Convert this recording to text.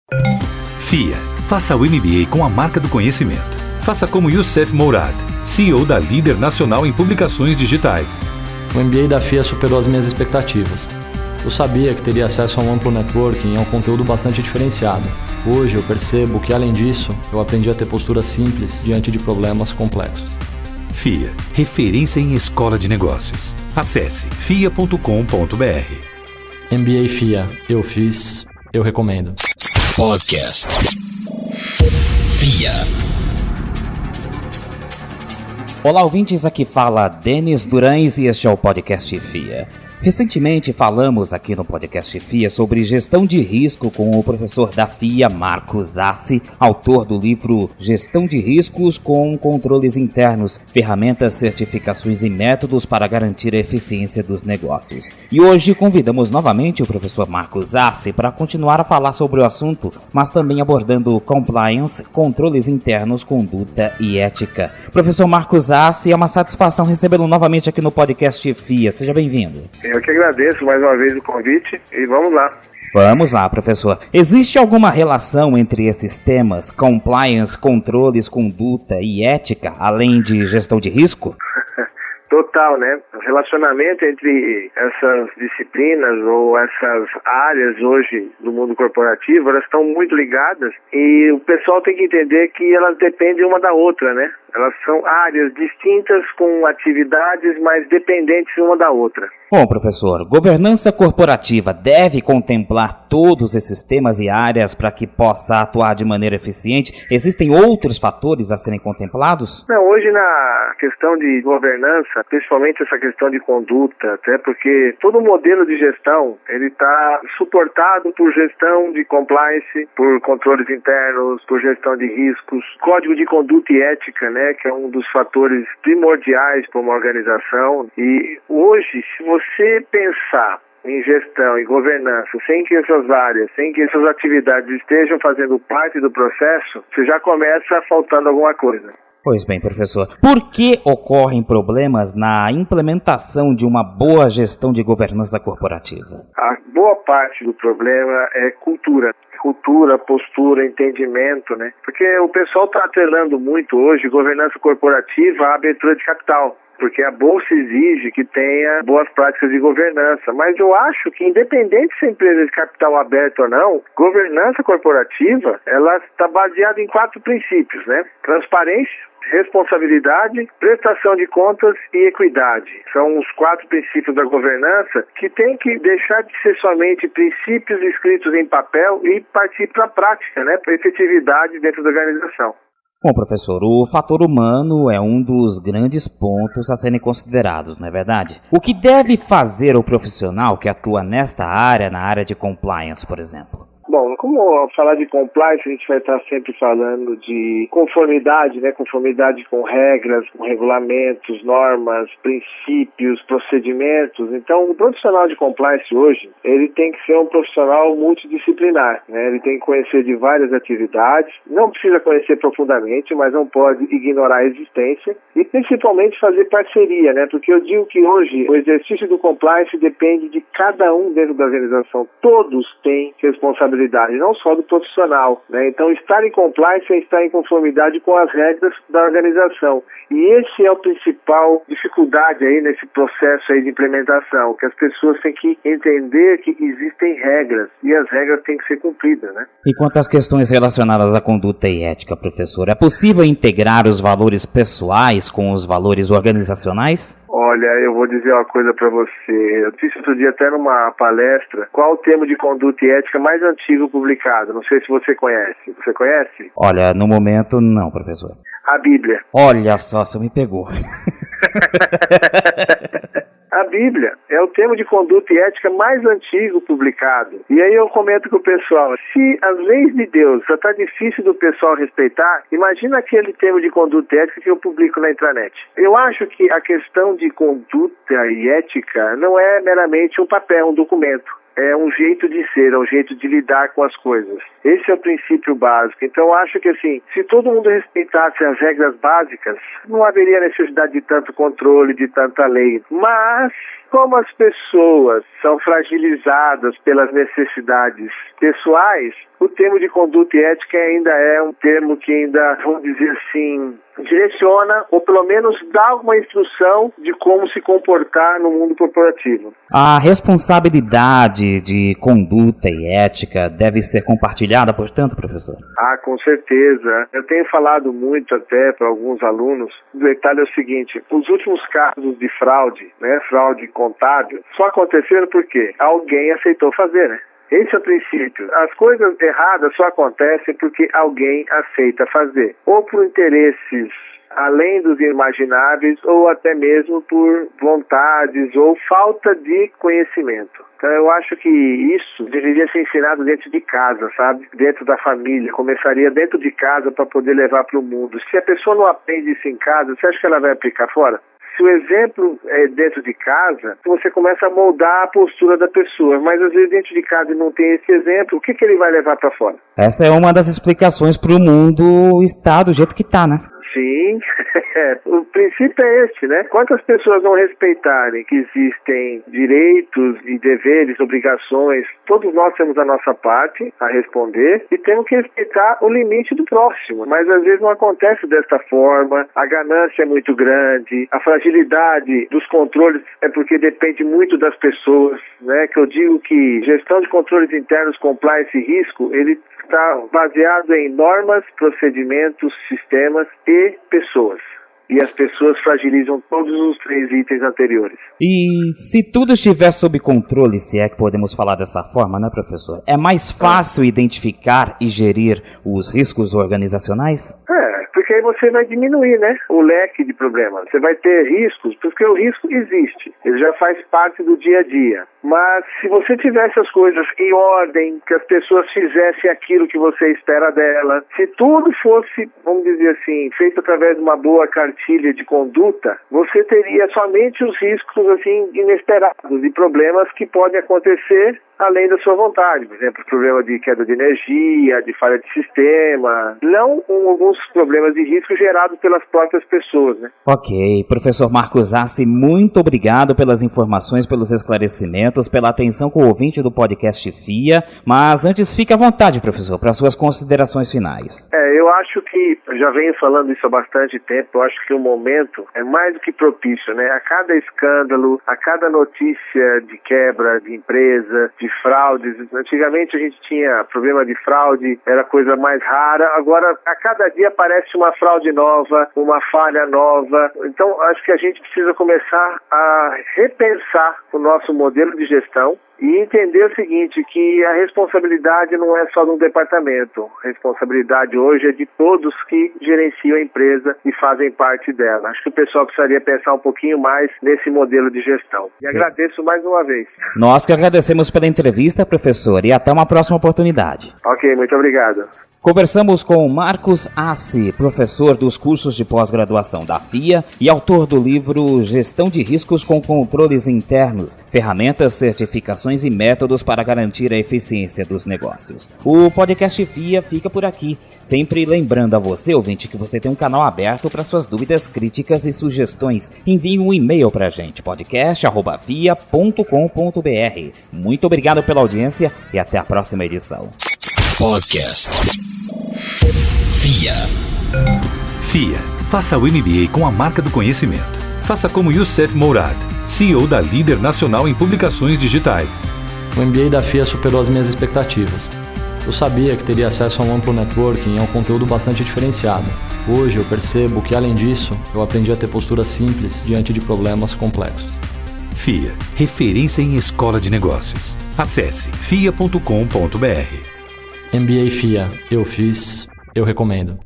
FIA. Faça o MBA com a marca do conhecimento. Faça como Youssef Mourad, CEO da líder nacional em publicações digitais. O MBA da FIA superou as minhas expectativas. Eu sabia que teria acesso a um amplo networking e a um conteúdo bastante diferenciado. Hoje eu percebo que, além disso, eu aprendi a ter postura simples diante de problemas complexos. FIA. Referência em escola de negócios. Acesse fia.com.br. MBA FIA. Eu fiz, eu recomendo. Podcast FIA. Olá, ouvintes, aqui fala Denis Durães e este é o Podcast FIA. Recentemente falamos aqui no Podcast FIA sobre gestão de risco com o professor da FIA, Marcos Zassi, autor do livro Gestão de Riscos com Controles Internos, Ferramentas, Certificações e Métodos para Garantir a Eficiência dos Negócios. E hoje convidamos novamente o professor Marcos Zassi para continuar a falar sobre o assunto, mas também abordando compliance, controles internos, conduta e ética. Professor Marcos Zassi, é uma satisfação recebê-lo novamente aqui no Podcast FIA. Seja bem-vindo. Eu que agradeço mais uma vez o convite e vamos lá. Vamos lá, professor. Existe alguma relação entre esses temas, compliance, controles, conduta e ética, além de gestão de risco? Total, né? O relacionamento entre essas disciplinas ou essas áreas hoje do mundo corporativo, elas estão muito ligadas e o pessoal tem que entender que elas dependem uma da outra, né? Elas são áreas distintas com atividades, mas dependentes uma da outra. Bom, professor, governança corporativa deve contemplar todos esses temas e áreas para que possa atuar de maneira eficiente? Existem outros fatores a serem contemplados? Não, hoje na questão de governança, principalmente essa questão de conduta, até porque todo modelo de gestão, ele está suportado por gestão de compliance, por controles internos, por gestão de riscos, código de conduta e ética, né, que é um dos fatores primordiais para uma organização. E hoje, se você pensar em gestão e governança, sem que essas áreas, sem que essas atividades estejam fazendo parte do processo, você já começa faltando alguma coisa. Pois bem, professor. Por que ocorrem problemas na implementação de uma boa gestão de governança corporativa? A boa parte do problema é cultura, postura, entendimento, né? Porque o pessoal está atrelando muito hoje governança corporativa à abertura de capital. Porque a Bolsa exige que tenha boas práticas de governança. Mas eu acho que, independente se a empresa é de capital aberto ou não, governança corporativa, ela está baseada em 4 princípios, né? Transparência, responsabilidade, prestação de contas e equidade. São os 4 princípios da governança que tem que deixar de ser somente princípios escritos em papel e partir para a prática, né? Para a efetividade dentro da organização. Bom, professor, o fator humano é um dos grandes pontos a serem considerados, não é verdade? O que deve fazer o profissional que atua nesta área, na área de compliance, por exemplo? Bom, como ao falar de compliance, a gente vai estar sempre falando de conformidade, né? Conformidade com regras, com regulamentos, normas, princípios, procedimentos. Então, o profissional de compliance hoje, ele tem que ser um profissional multidisciplinar, né? Ele tem que conhecer de várias atividades, não precisa conhecer profundamente, mas não pode ignorar a existência e principalmente fazer parceria, né? Porque eu digo que hoje o exercício do compliance depende de cada um dentro da organização. Todos têm responsabilidade, não só do profissional, né? Então, estar em compliance é estar em conformidade com as regras da organização. E esse é o principal dificuldade aí nesse processo aí de implementação, que as pessoas têm que entender que existem regras e as regras têm que ser cumpridas, né? E quanto às questões relacionadas à conduta e ética, professor, é possível integrar os valores pessoais com os valores organizacionais? Olha, eu vou dizer uma coisa para você. Eu disse outro dia até numa palestra qual o termo de conduta e ética mais antigo publicado. Não sei se você conhece. Você conhece? Olha, no momento não, professor. A Bíblia. Olha só, você me pegou. A Bíblia é o termo de conduta e ética mais antigo publicado. E aí eu comento com o pessoal, se as leis de Deus já está difícil do pessoal respeitar, imagina aquele termo de conduta e ética que eu publico na intranet. Eu acho que a questão de conduta e ética não é meramente um papel, um documento. É um jeito de ser, é um jeito de lidar com as coisas. Esse é o princípio básico. Então, eu acho que, assim, se todo mundo respeitasse as regras básicas, não haveria necessidade de tanto controle, de tanta lei. Mas como as pessoas são fragilizadas pelas necessidades pessoais, o termo de conduta e ética ainda é um termo que ainda, vamos dizer assim, direciona ou pelo menos dá uma instrução de como se comportar no mundo corporativo. A responsabilidade de conduta e ética deve ser compartilhada, portanto, professor? Ah, com certeza. Eu tenho falado muito até para alguns alunos. O detalhe é o seguinte, os últimos casos de fraude, fraude contábil, só aconteceram porque alguém aceitou fazer, Esse é o princípio. As coisas erradas só acontecem porque alguém aceita fazer. Ou por interesses além dos imagináveis, ou até mesmo por vontades ou falta de conhecimento. Então eu acho que isso deveria ser ensinado dentro de casa, sabe? Dentro da família. Começaria dentro de casa para poder levar para o mundo. Se a pessoa não aprende isso em casa, você acha que ela vai aplicar fora? Se o exemplo é dentro de casa, você começa a moldar a postura da pessoa. Mas às vezes dentro de casa não tem esse exemplo, o que ele vai levar para fora? Essa é uma das explicações para o mundo estar do jeito que está, né? Sim, o princípio é este, Quantas pessoas não respeitarem que existem direitos e deveres, obrigações, todos nós temos a nossa parte a responder e temos que respeitar o limite do próximo, mas às vezes não acontece desta forma, a ganância é muito grande, a fragilidade dos controles é porque depende muito das pessoas, que eu digo que gestão de controles internos, compliance e risco, ele está baseado em normas, procedimentos, sistemas e pessoas. E as pessoas fragilizam todos os 3 itens anteriores. E se tudo estiver sob controle, se é que podemos falar dessa forma, professor? É mais fácil identificar e gerir os riscos organizacionais? Porque aí você vai diminuir, o leque de problemas. Você vai ter riscos, porque o risco existe. Ele já faz parte do dia a dia. Mas se você tivesse as coisas em ordem, que as pessoas fizessem aquilo que você espera dela, se tudo fosse, vamos dizer assim, feito através de uma boa cartilha de conduta, você teria somente os riscos assim inesperados e problemas que podem acontecer além da sua vontade. Por exemplo, problema de queda de energia, de falha de sistema, não alguns problemas de risco gerados pelas próprias pessoas. Ok, professor Marcos Assi, muito obrigado pelas informações, pelos esclarecimentos, pela atenção com o ouvinte do podcast FIA, mas antes fique à vontade, professor, para suas considerações finais. Eu acho que, já venho falando isso há bastante tempo, eu acho que o momento é mais do que propício, A cada escândalo, a cada notícia de quebra de empresa, de fraudes, antigamente a gente tinha problema de fraude, era coisa mais rara, agora a cada dia aparece uma fraude nova, uma falha nova, então acho que a gente precisa começar a repensar o nosso modelo de gestão e entender o seguinte, que a responsabilidade não é só de um departamento. A responsabilidade hoje é de todos que gerenciam a empresa e fazem parte dela. Acho que o pessoal precisaria pensar um pouquinho mais nesse modelo de gestão. E agradeço mais uma vez. Nós que agradecemos pela entrevista, professor, e até uma próxima oportunidade. Ok, muito obrigado. Conversamos com Marcos Assi, professor dos cursos de pós-graduação da FIA e autor do livro Gestão de Riscos com Controles Internos, Ferramentas, Certificações e Métodos para Garantir a Eficiência dos Negócios. O podcast FIA fica por aqui, sempre lembrando a você, ouvinte, que você tem um canal aberto para suas dúvidas, críticas e sugestões. Envie um e-mail para a gente, podcast@fia.com.br. Muito obrigado pela audiência e até a próxima edição. Podcast FIA. FIA. Faça o MBA com a marca do conhecimento. Faça como Youssef Mourad, CEO da Líder Nacional em Publicações Digitais. O MBA da FIA superou as minhas expectativas. Eu sabia que teria acesso a um amplo networking e a um conteúdo bastante diferenciado. Hoje eu percebo que, além disso, eu aprendi a ter postura simples diante de problemas complexos. FIA. Referência em escola de negócios. Acesse fia.com.br. MBA FIA. Eu fiz, eu recomendo.